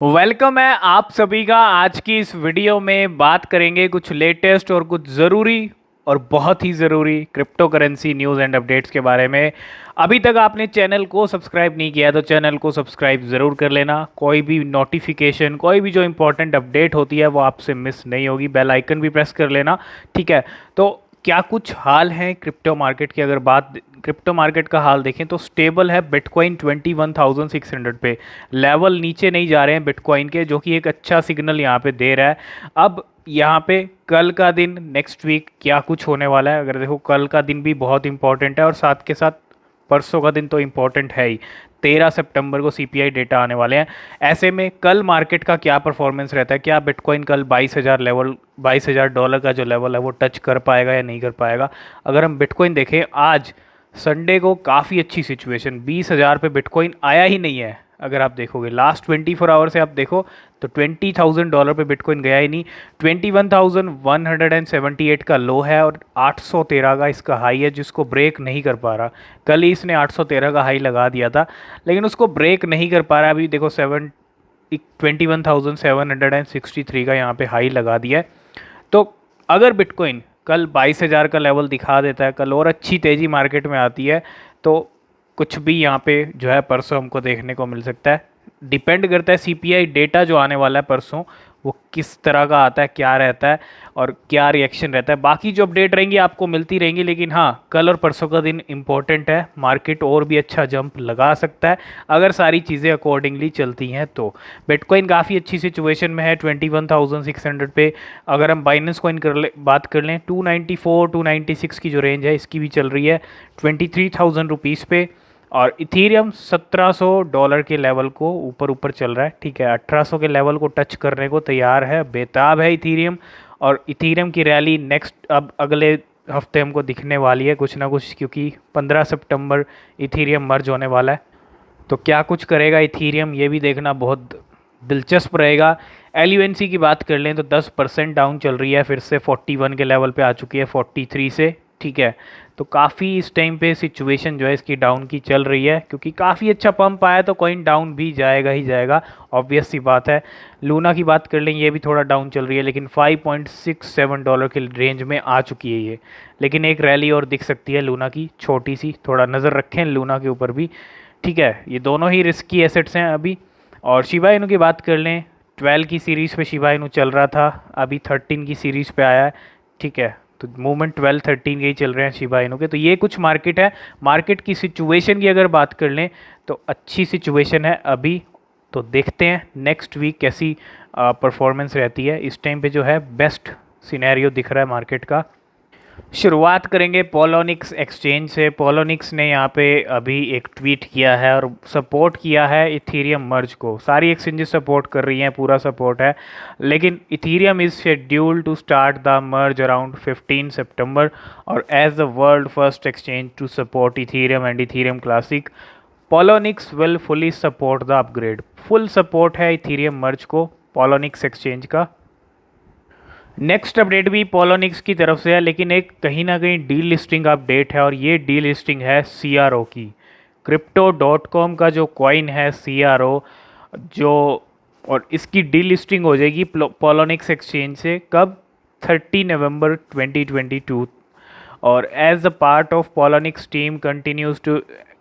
Welcome है आप सभी का। आज की इस वीडियो में बात करेंगे कुछ लेटेस्ट और कुछ ज़रूरी और बहुत ही ज़रूरी crypto currency news and updates के बारे में। अभी तक आपने चैनल को सब्सक्राइब नहीं किया तो चैनल को सब्सक्राइब ज़रूर कर लेना। कोई भी नोटिफिकेशन, कोई भी जो इंपॉर्टेंट अपडेट होती है वो आपसे मिस नहीं होगी। बेल आइकन भी प्रेस कर लेना, ठीक है। तो क्या कुछ हाल है क्रिप्टो मार्केट की? अगर बात क्रिप्टो मार्केट का हाल देखें तो स्टेबल है। बिटकॉइन 21,600 पे लेवल, नीचे नहीं जा रहे हैं बिटकॉइन के, जो कि एक अच्छा सिग्नल यहाँ पे दे रहा है। अब यहाँ पे कल का दिन, नेक्स्ट वीक क्या कुछ होने वाला है? अगर देखो, कल का दिन भी बहुत इंपॉर्टेंट है और साथ के साथ परसों का दिन तो इम्पोर्टेंट है ही। 13 सितंबर को सीपीआई डेटा आने वाले हैं। ऐसे में कल मार्केट का क्या परफॉर्मेंस रहता है? क्या बिटकॉइन कल 22,000 का जो लेवल है वो टच कर पाएगा या नहीं कर पाएगा? अगर हम बिटकॉइन देखें, आज संडे को काफ़ी अच्छी सिचुएशन, 20,000 पे बिटकॉइन आया ही नहीं है। अगर आप देखोगे लास्ट 24 आवर से आप देखो तो $20,000 पे बिटकॉइन गया ही नहीं। 21,178 का लो है और 813 का इसका हाई है, जिसको ब्रेक नहीं कर पा रहा। कल ही इसने 813 का हाई लगा दिया था, लेकिन उसको ब्रेक नहीं कर पा रहा। अभी देखो 21,763 का यहाँ पे हाई लगा दिया है। तो अगर बिटकॉइन कल 22,000 का लेवल दिखा देता है कल, और अच्छी तेज़ी मार्केट में आती है, तो कुछ भी यहाँ पे जो है परसों हमको देखने को मिल सकता है। डिपेंड करता है सीपीआई डेटा जो आने वाला है परसों, वो किस तरह का आता है, क्या रहता है और क्या रिएक्शन रहता है। बाकी जो अपडेट रहेंगी आपको मिलती रहेंगी, लेकिन हाँ, कल और परसों का दिन इंपॉर्टेंट है। मार्केट और भी अच्छा जंप लगा सकता है अगर सारी चीज़ें अकॉर्डिंगली चलती हैं तो। बिटकॉइन काफ़ी अच्छी सिचुएशन में है 21,600 पे। अगर हम बाइनेंस कॉइन बात कर लें, 294 296 की जो रेंज है इसकी भी चल रही है 23,000 रुपीज़ पे। और इथीरियम $1,700 के लेवल को ऊपर ऊपर चल रहा है, ठीक है। 1800 के लेवल को टच करने को तैयार है, बेताब है इथीरियम। और इथीरियम की रैली नेक्स्ट, अब अगले हफ्ते हमको दिखने वाली है कुछ ना कुछ, क्योंकि 15 सितंबर इथीरियम मर्ज होने वाला है। तो क्या कुछ करेगा इथीरियम, ये भी देखना बहुत दिलचस्प रहेगा। एलयूएनसी की बात कर लें तो 10% डाउन चल रही है, फिर से 41 के लेवल पे आ चुकी है 43 से, ठीक है। तो काफ़ी इस टाइम पे सिचुएशन जो है इसकी डाउन की चल रही है, क्योंकि काफ़ी अच्छा पंप आया तो कॉइन डाउन भी जाएगा ही जाएगा, ऑब्वियस सी बात है। लूना की बात कर लें, ये भी थोड़ा डाउन चल रही है, लेकिन $5.67 के रेंज में आ चुकी है ये। लेकिन एक रैली और दिख सकती है लूना की, छोटी सी, थोड़ा नज़र रखें लूना के ऊपर भी, ठीक है। ये दोनों ही रिस्की एसेट्स हैं अभी। और शिबा इनू की बात कर लें, 12 की सीरीज़ पे शिबा इनू चल रहा था, अभी 13 की सीरीज़ पे आया है, ठीक है। तो मूवमेंट 12 13 के ही चल रहे हैं शिबा इनू के। तो ये कुछ मार्केट है। मार्केट की सिचुएशन की अगर बात कर लें तो अच्छी सिचुएशन है अभी। तो देखते हैं नेक्स्ट वीक कैसी परफॉर्मेंस रहती है। इस टाइम पे जो है बेस्ट सिनेरियो दिख रहा है मार्केट का। शुरुआत करेंगे पोलोनिक्स एक्सचेंज से। पोलोनिक्स ने यहाँ पे अभी एक ट्वीट किया है और सपोर्ट किया है इथीरियम मर्ज को। सारी एक्सचेंजेस सपोर्ट कर रही हैं, पूरा सपोर्ट है, लेकिन Ethereum is scheduled to start the merge around 15 September. और as the world first exchange to support Ethereum and Ethereum classic, Poloniex will fully support the upgrade. Full support है Ethereum merge को Poloniex exchange का। Next update भी Poloniex की तरफ से है, लेकिन एक कहीं ना कहीं डी लिस्टिंग अपडेट है, और ये डी लिस्टिंग है CRO की। Crypto.com का जो कॉइन है CRO, जो, और इसकी डी लिस्टिंग हो जाएगी पोलोनिक्स एक्सचेंज से कब? 30 नवंबर 2022। और as a part of Poloniex team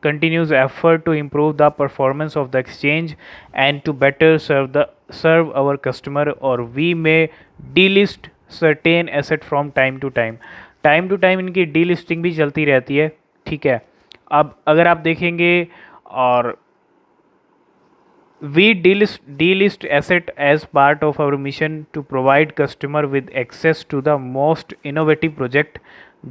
continues effort to improve the performance of the exchange and to better serve our customer, और we may delist certain asset from time to time इनकी delisting भी चलती रहती है, ठीक है। अब अगर आप देखेंगे, और we delist asset as part of our mission to provide customer with access to the most innovative project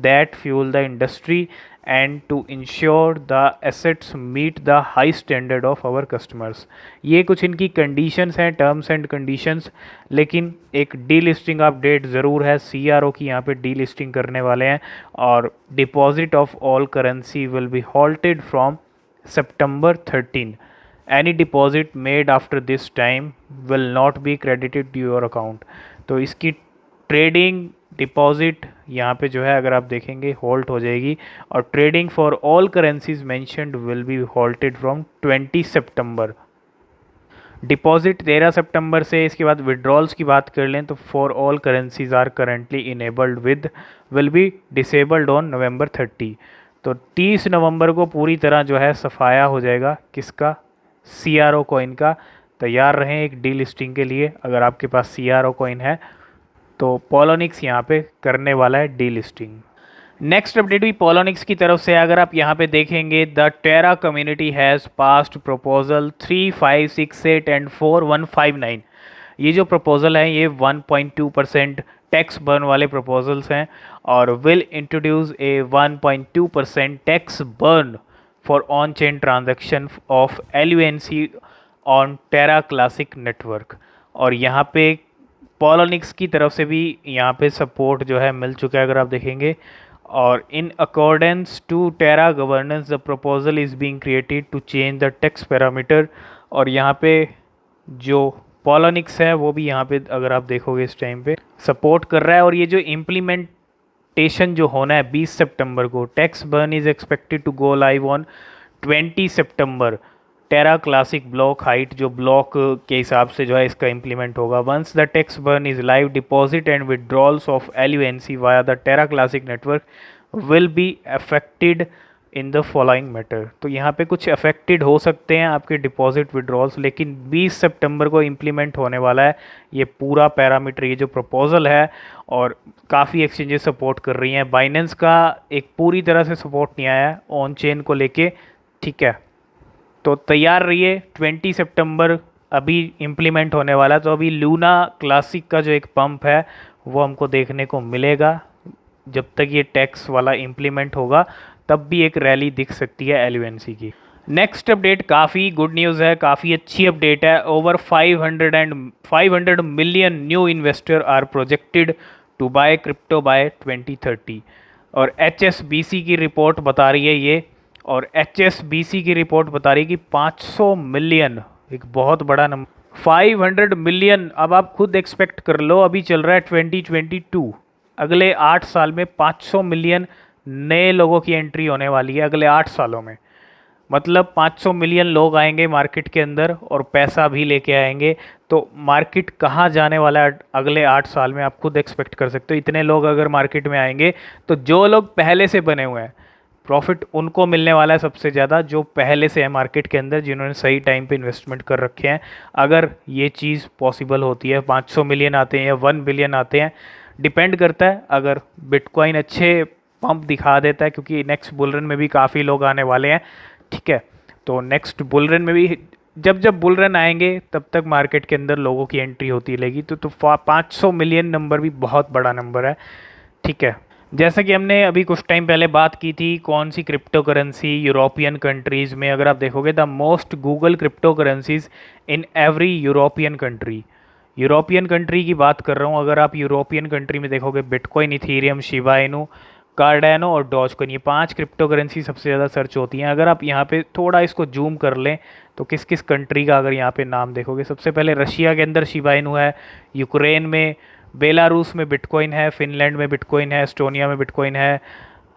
that fuel the industry and to ensure the assets meet the high standard of our customers। ये कुछ इनकी conditions हैं, terms and conditions. लेकिन एक delisting update ज़रूर है, CRO की यहाँ पे डीलिस्टिंग करने वाले हैं। और deposit of all currency will be halted from September 13। Any deposit made after this time will not be credited to your account. तो इसकी ट्रेडिंग, डिपॉजिट यहाँ पे जो है अगर आप देखेंगे होल्ड हो जाएगी, और trading for all currencies mentioned will be halted from 20 September. Deposit 13 सितंबर से। इसके बाद विड्रॉल्स की बात कर लें तो for all currencies are currently enabled with will be disabled on November 30। तो 30 नवंबर को पूरी तरह जो है सफाया हो जाएगा किसका, CRO कॉइन का। तैयार रहें एक डी लिस्टिंग के लिए, अगर आपके पास CRO कॉइन है तो पोलोनिक्स यहाँ पे करने वाला है डी लिस्टिंग। नेक्स्ट अपडेट भी पोलोनिक्स की तरफ से, अगर आप यहाँ पे देखेंगे the Terra community has passed proposal 3, 5, 6, 8 and 4, 159। ये जो प्रपोजल है ये 1.2% टैक्स बर्न वाले प्रपोजल्स हैं और will introduce a 1.2% tax burn for on chain transaction of LUNC on Terra classic network. और यहाँ पे पोलोनिक्स की तरफ से भी यहाँ पे सपोर्ट जो है मिल चुका है अगर आप देखेंगे। और in accordance to Terra governance the proposal is being created to change the tax parameter. और यहाँ पे जो पोलोनिक्स है वो भी यहाँ पे अगर आप देखोगे इस टाइम पे सपोर्ट कर रहा है। और ये जो इम्प्लीमेंटेशन जो होना है 20 सितंबर को, tax burn is expected to go live on 20 September. Terra classic block height जो ब्लॉक के हिसाब से जो है इसका इम्प्लीमेंट होगा। Once the tax burn is live, deposit and withdrawals of LUNC via the Terra classic network will be affected in the following matter. तो यहाँ पे कुछ अफेक्टेड हो सकते हैं आपके डिपॉजिट विड्रॉल्स, लेकिन 20 सितंबर को इम्प्लीमेंट होने वाला है ये पूरा पैरामीटर, ये जो प्रपोजल है। और काफ़ी एक्सचेंजेस सपोर्ट कर रही हैं। बाइनेंस का एक पूरी तरह से सपोर्ट नहीं आया है ऑन चेन को लेके, ठीक है। तो तैयार रहिए, 20 सितंबर अभी इम्प्लीमेंट होने वाला है। तो अभी लूना क्लासिक का जो एक पंप है वो हमको देखने को मिलेगा। जब तक ये टैक्स वाला इम्प्लीमेंट होगा तब भी एक रैली दिख सकती है LUNC की। नेक्स्ट अपडेट काफ़ी गुड न्यूज़ है, काफ़ी अच्छी अपडेट है। Over 500 million new investor are projected to buy crypto by 2030। और HSBC की रिपोर्ट बता रही है ये, और HSBC की रिपोर्ट बता रही है कि 500 मिलियन, एक बहुत बड़ा नंबर। 500 मिलियन, अब आप खुद एक्सपेक्ट कर लो, अभी चल रहा है 2022, अगले 8 साल में 500 मिलियन नए लोगों की एंट्री होने वाली है अगले 8 सालों में। मतलब 500 मिलियन लोग आएंगे मार्केट के अंदर और पैसा भी लेके आएंगे। तो मार्केट कहाँ जाने वाला है अगले 8 साल में आप खुद एक्सपेक्ट कर सकते हो। इतने लोग अगर मार्केट में आएंगे तो जो लोग पहले से बने हुए हैं प्रॉफिट उनको मिलने वाला है सबसे ज़्यादा, जो पहले से है मार्केट के अंदर, जिन्होंने सही टाइम पे इन्वेस्टमेंट कर रखे हैं। अगर ये चीज़ पॉसिबल होती है, 500 मिलियन आते हैं या 1 बिलियन आते हैं, डिपेंड करता है। अगर बिटकॉइन अच्छे पंप दिखा देता है, क्योंकि नेक्स्ट बुल रन में भी काफ़ी लोग आने वाले हैं, ठीक है। तो नेक्स्ट बुल रन में भी जब जब बुल रन आएंगे तब तक मार्केट के अंदर लोगों की एंट्री होती रहेगी। तो 500 मिलियन नंबर भी बहुत बड़ा नंबर है, ठीक है। जैसा कि हमने अभी कुछ टाइम पहले बात की थी कौन सी क्रिप्टो करेंसी यूरोपियन कंट्रीज़ में, अगर आप देखोगे the most Google crypto currencies in every European country. European country की बात कर रहा हूँ। अगर आप यूरोपियन कंट्री में देखोगे bitcoin, Ethereum, Shiba Inu, Cardano और डॉजकॉइन, ये 5 क्रिप्टो करेंसी सबसे ज़्यादा सर्च होती हैं। अगर आप यहाँ पे थोड़ा इसको जूम कर लें तो किस किस कंट्री का अगर यहाँ पे नाम देखोगे, सबसे पहले रशिया के अंदर शिबा इनू है, यूक्रेन में, बेलारूस में बिटकॉइन है, फिनलैंड में बिटकॉइन है, एस्टोनिया में बिटकॉइन है,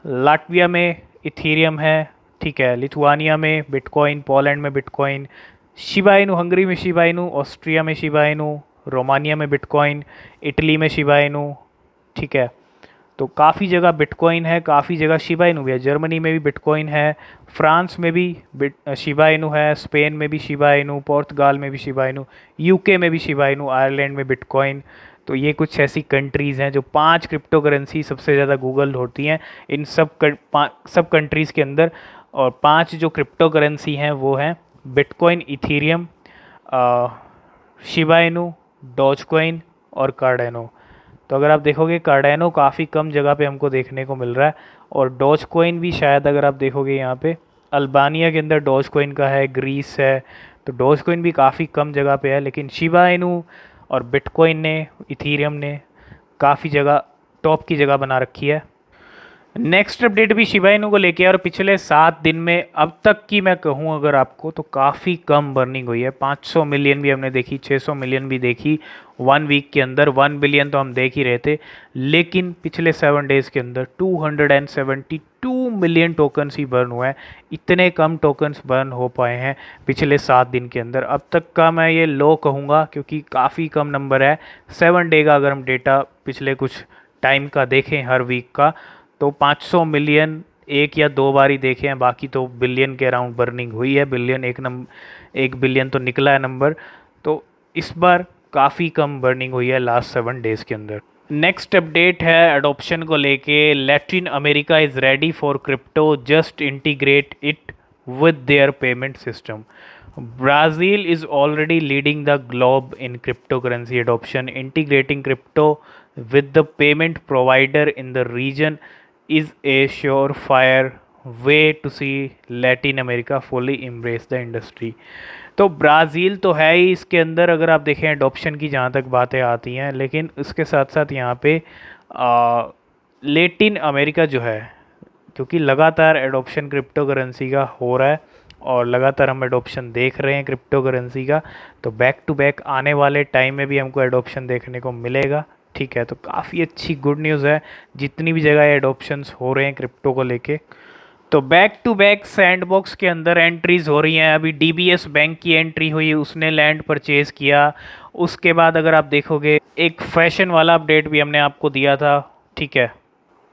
लाटविया में इथीरियम है, ठीक है, लिथुआनिया में बिटकॉइन, पोलैंड में बिटकॉइन, शिबा इनू, हंगरी में शिबा इनू, ऑस्ट्रिया में शिबा इनू, रोमानिया में बिटकॉइन, इटली में शिबा इनू, ठीक है। तो काफ़ी जगह बिटकॉइन है, काफ़ी जगह शिबा इनू भी है। जर्मनी में भी बिटकॉइन है, फ्रांस में भी शिबा इनू है, स्पेन में भी शिबा इनू, पोर्तगाल में भी शिबा इनू, यूके में भी शिबा इनू, आयरलैंड में बिटकॉइन। तो ये कुछ ऐसी कंट्रीज़ हैं जो 5 क्रिप्टो करेंसी सबसे ज़्यादा गूगल होती हैं इन सब कंट्रीज़ के अंदर। और 5 जो क्रिप्टो करेंसी हैं वो हैं bitcoin, Ethereum, Shiba Inu, Dogecoin और कार्डानो। तो अगर आप देखोगे कार्डानो काफ़ी कम जगह पे हमको देखने को मिल रहा है, और डॉजकॉइन भी शायद अगर आप देखोगे यहाँ पे अल्बानिया के अंदर डॉजकॉइन का है, ग्रीस है। तो डॉजकॉइन भी काफ़ी कम जगह पे है, लेकिन शिबा इनू और बिटकॉइन ने, इथीरियम ने काफ़ी जगह टॉप की जगह बना रखी है। नेक्स्ट अपडेट भी शिबा इनू को लेके है और पिछले 7 दिन में अब तक की मैं कहूँ अगर आपको तो काफ़ी कम बर्निंग हुई है। 500 मिलियन भी हमने देखी, 600 मिलियन भी देखी 1 वीक के अंदर। 1 बिलियन तो हम देख ही रहे थे, लेकिन पिछले 7 डेज़ के अंदर 272 मिलियन टोकन्स ही बर्न हुए हैं। इतने कम टोकन्स बर्न हो पाए हैं पिछले 7 दिन के अंदर। अब तक का मैं ये लो कहूँगा क्योंकि काफ़ी कम नंबर है। 7 डे का अगर हम डेटा पिछले कुछ टाइम का देखें हर वीक का, तो 500 मिलियन एक या दो बार ही देखे हैं, बाकी तो बिलियन के अराउंड बर्निंग हुई है। बिलियन 1 बिलियन तो निकला है नंबर। तो इस बार काफ़ी कम बर्निंग हुई है लास्ट 7 डेज़ के अंदर। नेक्स्ट अपडेट है अडोप्शन को लेके। Latin America is ready for crypto, just integrate it with their payment system. Brazil is already leading the globe in cryptocurrency adoption. Integrating crypto with the payment provider in the region is a surefire way to see Latin America fully embrace the industry. तो Brazil तो है ही इसके अंदर अगर आप देखें adoption की जहाँ तक बातें आती हैं, लेकिन उसके साथ साथ यहाँ पे लेटिन अमेरिका जो है, क्योंकि लगातार एडॉप्शन क्रिप्टो करेंसी का हो रहा है और लगातार हम एडॉप्शन देख रहे हैं क्रिप्टो करेंसी का, तो बैक टू बैक आने वाले टाइम में भी हमको एडॉप्शन देखने को मिलेगा। ठीक है, तो काफ़ी अच्छी गुड न्यूज़ है जितनी भी जगह एडॉप्शंस हो रहे हैं क्रिप्टो को लेके। तो बैक टू बैक सैंडबॉक्स के अंदर एंट्रीज़ हो रही हैं। अभी डीबीएस बैंक की एंट्री हुई, उसने लैंड परचेज़ किया। उसके बाद अगर आप देखोगे एक फैशन वाला अपडेट भी हमने आपको दिया था। ठीक है,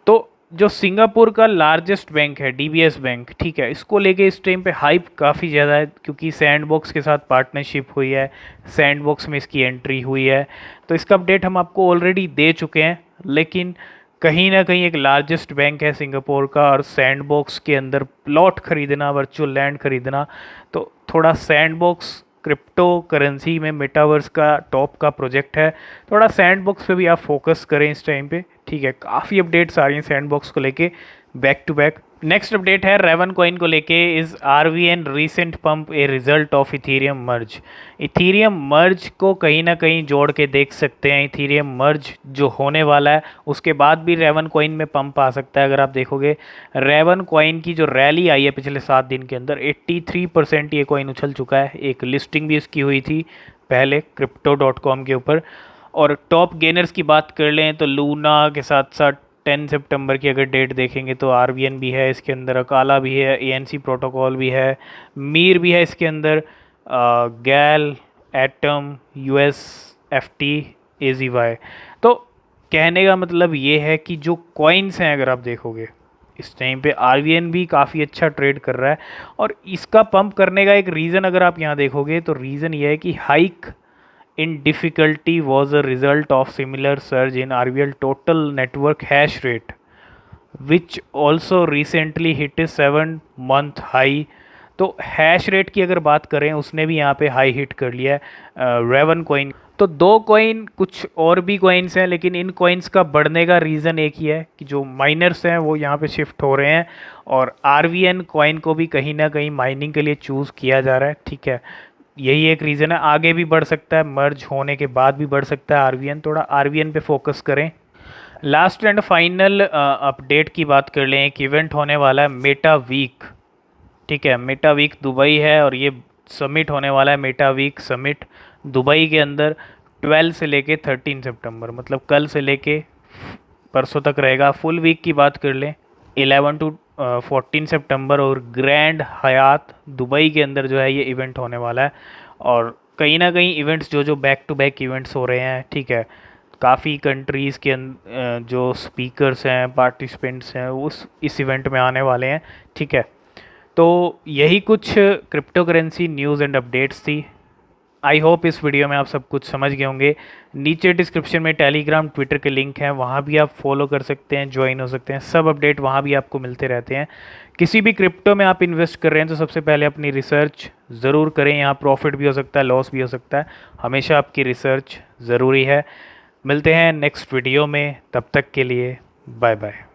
तो जो सिंगापुर का लार्जेस्ट बैंक है डीबीएस बैंक, ठीक है, इसको लेके इस टाइम पे हाइप काफ़ी ज़्यादा है क्योंकि सैंडबॉक्स के साथ पार्टनरशिप हुई है, सैंडबॉक्स में इसकी एंट्री हुई है। तो इसका अपडेट हम आपको ऑलरेडी दे चुके हैं, लेकिन कहीं ना कहीं एक लार्जेस्ट बैंक है सिंगापुर का और सैंडबॉक्स के अंदर प्लॉट खरीदना, वर्चुअल लैंड खरीदना, तो थोड़ा सैंडबॉक्स क्रिप्टो करेंसी में मेटावर्स का टॉप का प्रोजेक्ट है। थोड़ा सैंडबॉक्स पे भी आप फोकस करें इस टाइम पे। ठीक है, काफ़ी अपडेट्स आ रही हैं सैंडबॉक्स को लेके back to back. Next update है रेवन कॉइन को लेके। Is RVN recent pump a result of Ethereum merge. Ethereum merge को कहीं ना कहीं जोड़ के देख सकते हैं। इथीरियम मर्ज जो होने वाला है उसके बाद भी रेवन कॉइन में पंप आ सकता है। अगर आप देखोगे रेवन कॉइन की जो रैली आई है पिछले 7 दिन के अंदर, 83% ये कॉइन उछल चुका है। एक लिस्टिंग भी इसकी हुई थी पहले crypto.com के ऊपर। और टॉप गेनर्स की बात कर लें तो लूना के साथ साथ 10 सितंबर की अगर डेट देखेंगे तो आरवीएन भी है इसके अंदर, अकाला भी है, एएनसी प्रोटोकॉल भी है, मीर भी है इसके अंदर, गैल, एटम, यूएसएफटी, एजीवाई। तो कहने का मतलब ये है कि जो कॉइन्स हैं अगर आप देखोगे इस टाइम पे आरवीएन भी काफ़ी अच्छा ट्रेड कर रहा है। और इसका पंप करने का एक रीज़न अगर आप यहाँ देखोगे तो रीज़न ये है कि hike in difficulty was a result of similar surge in RVL total network hash rate, which also recently hit a 7-month high। तो हैश रेट की अगर बात करें उसने भी यहाँ पे हाई हिट कर लिया है रेवन कॉइन। तो दो कॉइन, कुछ और भी कॉइन्स हैं, लेकिन इन कॉइन्स का बढ़ने का रीज़न एक ही है कि जो माइनर्स हैं वो यहाँ पे शिफ्ट हो रहे हैं और आरवीएन कॉइन को भी कहीं ना कहीं माइनिंग के लिए चूज़ किया जा रहा है। ठीक है, यही एक रीज़न है। आगे भी बढ़ सकता है, मर्ज होने के बाद भी बढ़ सकता है आरवीएन। थोड़ा आरवीएन पे फोकस करें। लास्ट एंड फाइनल अपडेट की बात कर लें। एक इवेंट होने वाला है मेटा वीक। ठीक है, मेटा वीक दुबई है और ये समिट होने वाला है मेटा वीक समिट दुबई के अंदर 12 से लेके 13 सितंबर, मतलब कल से लेके परसों तक रहेगा। फुल वीक की बात कर लें 11 टू 14 सितंबर और ग्रैंड हयात दुबई के अंदर जो है ये इवेंट होने वाला है। और कहीं ना कहीं इवेंट्स जो बैक टू बैक इवेंट्स हो रहे हैं, ठीक है, काफ़ी कंट्रीज़ के जो स्पीकर्स हैं, पार्टिसिपेंट्स हैं, उस इस इवेंट में आने वाले हैं। ठीक है, तो यही कुछ cryptocurrency news and updates थी। आई होप इस वीडियो में आप सब कुछ समझ गए होंगे। नीचे डिस्क्रिप्शन में टेलीग्राम, ट्विटर के लिंक हैं, वहाँ भी आप फॉलो कर सकते हैं, ज्वाइन हो सकते हैं। सब अपडेट वहाँ भी आपको मिलते रहते हैं। किसी भी क्रिप्टो में आप इन्वेस्ट कर रहे हैं तो सबसे पहले अपनी रिसर्च ज़रूर करें। यहाँ प्रॉफिट भी हो सकता है, लॉस भी हो सकता है, हमेशा आपकी रिसर्च ज़रूरी है। मिलते हैं नेक्स्ट वीडियो में, तब तक के लिए बाय बाय।